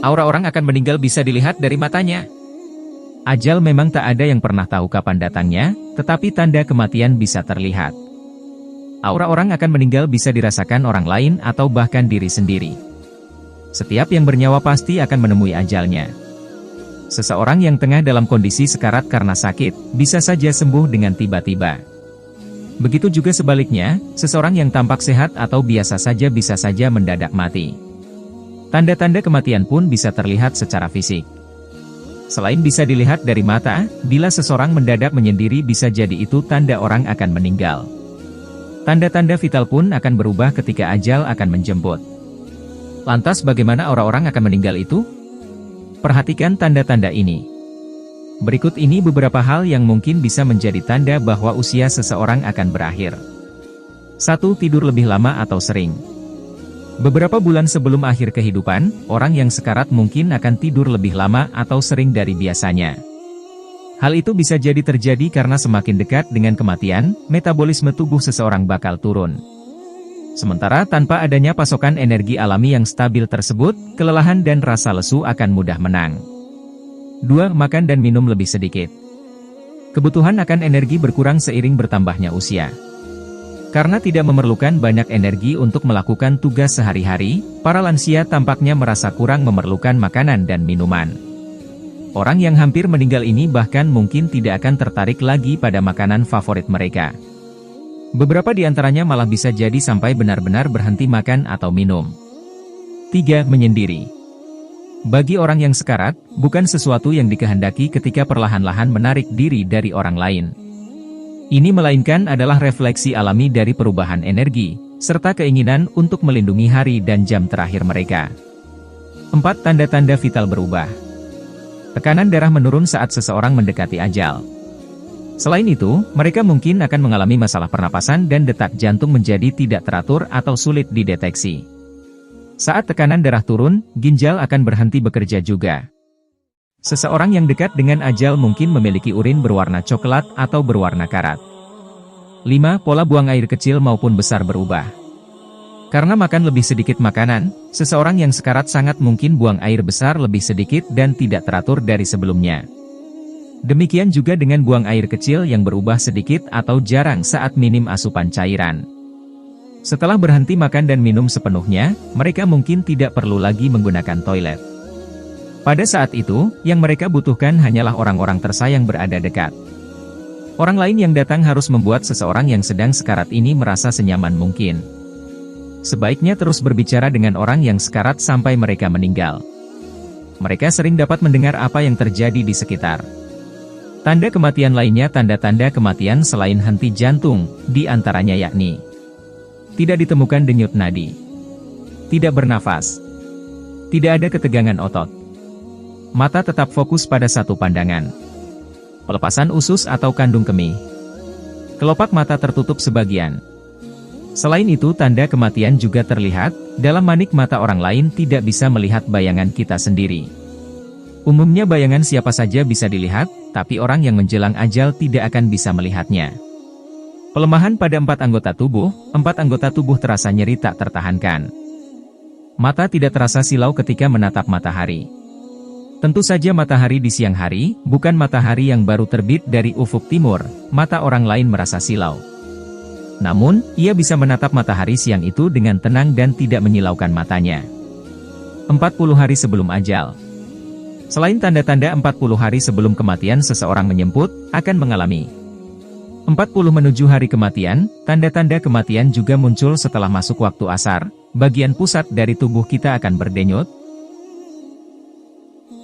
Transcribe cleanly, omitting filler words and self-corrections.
Aura orang akan meninggal bisa dilihat dari matanya. Ajal memang tak ada yang pernah tahu kapan datangnya, tetapi tanda kematian bisa terlihat. Aura orang akan meninggal bisa dirasakan orang lain atau bahkan diri sendiri. Setiap yang bernyawa pasti akan menemui ajalnya. Seseorang yang tengah dalam kondisi sekarat karena sakit, bisa saja sembuh dengan tiba-tiba. Begitu juga sebaliknya, seseorang yang tampak sehat atau biasa saja bisa saja mendadak mati. Tanda-tanda kematian pun bisa terlihat secara fisik. Selain bisa dilihat dari mata, bila seseorang mendadak menyendiri bisa jadi itu tanda orang akan meninggal. Tanda-tanda vital pun akan berubah ketika ajal akan menjemput. Lantas bagaimana orang-orang akan meninggal itu? Perhatikan tanda-tanda ini. Berikut ini beberapa hal yang mungkin bisa menjadi tanda bahwa usia seseorang akan berakhir. 1. Tidur lebih lama atau sering. Beberapa bulan sebelum akhir kehidupan, orang yang sekarat mungkin akan tidur lebih lama atau sering dari biasanya. Hal itu bisa jadi terjadi karena semakin dekat dengan kematian, metabolisme tubuh seseorang bakal turun. Sementara tanpa adanya pasokan energi alami yang stabil tersebut, kelelahan dan rasa lesu akan mudah menang. 2. Makan dan minum lebih sedikit. Kebutuhan akan energi berkurang seiring bertambahnya usia. Karena tidak memerlukan banyak energi untuk melakukan tugas sehari-hari, para lansia tampaknya merasa kurang memerlukan makanan dan minuman. Orang yang hampir meninggal ini bahkan mungkin tidak akan tertarik lagi pada makanan favorit mereka. Beberapa di antaranya malah bisa jadi sampai benar-benar berhenti makan atau minum. 3. Menyendiri. Bagi orang yang sekarat, bukan sesuatu yang dikehendaki ketika perlahan-lahan menarik diri dari orang lain. Ini melainkan adalah refleksi alami dari perubahan energi, serta keinginan untuk melindungi hari dan jam terakhir mereka. 4. Tanda-tanda vital berubah. Tekanan darah menurun saat seseorang mendekati ajal. Selain itu, mereka mungkin akan mengalami masalah pernapasan dan detak jantung menjadi tidak teratur atau sulit dideteksi. Saat tekanan darah turun, ginjal akan berhenti bekerja juga. Seseorang yang dekat dengan ajal mungkin memiliki urin berwarna coklat atau berwarna karat. 5. Pola buang air kecil maupun besar berubah. Karena makan lebih sedikit makanan, seseorang yang sekarat sangat mungkin buang air besar lebih sedikit dan tidak teratur dari sebelumnya. Demikian juga dengan buang air kecil yang berubah sedikit atau jarang saat minim asupan cairan. Setelah berhenti makan dan minum sepenuhnya, mereka mungkin tidak perlu lagi menggunakan toilet. Pada saat itu, yang mereka butuhkan hanyalah orang-orang tersayang berada dekat. Orang lain yang datang harus membuat seseorang yang sedang sekarat ini merasa senyaman mungkin. Sebaiknya terus berbicara dengan orang yang sekarat sampai mereka meninggal. Mereka sering dapat mendengar apa yang terjadi di sekitar. Tanda kematian lainnya. Tanda-tanda kematian selain henti jantung, di antaranya yakni: tidak ditemukan denyut nadi, tidak bernafas, tidak ada ketegangan otot, mata tetap fokus pada satu pandangan, pelepasan usus atau kandung kemih, kelopak mata tertutup sebagian. Selain itu, tanda kematian juga terlihat dalam manik mata orang lain tidak bisa melihat bayangan kita sendiri. Umumnya bayangan siapa saja bisa dilihat, tapi orang yang menjelang ajal tidak akan bisa melihatnya. Pelemahan pada 4 anggota tubuh terasa nyeri tak tertahankan. Mata tidak terasa silau ketika menatap matahari. Tentu saja matahari di siang hari, bukan matahari yang baru terbit dari ufuk timur, mata orang lain merasa silau. Namun, ia bisa menatap matahari siang itu dengan tenang dan tidak menyilaukan matanya. 40 hari sebelum ajal. Selain tanda-tanda 40 hari sebelum kematian seseorang menyemput, akan mengalami 40 menuju hari kematian. Tanda-tanda kematian juga muncul setelah masuk waktu asar, bagian pusat dari tubuh kita akan berdenyut,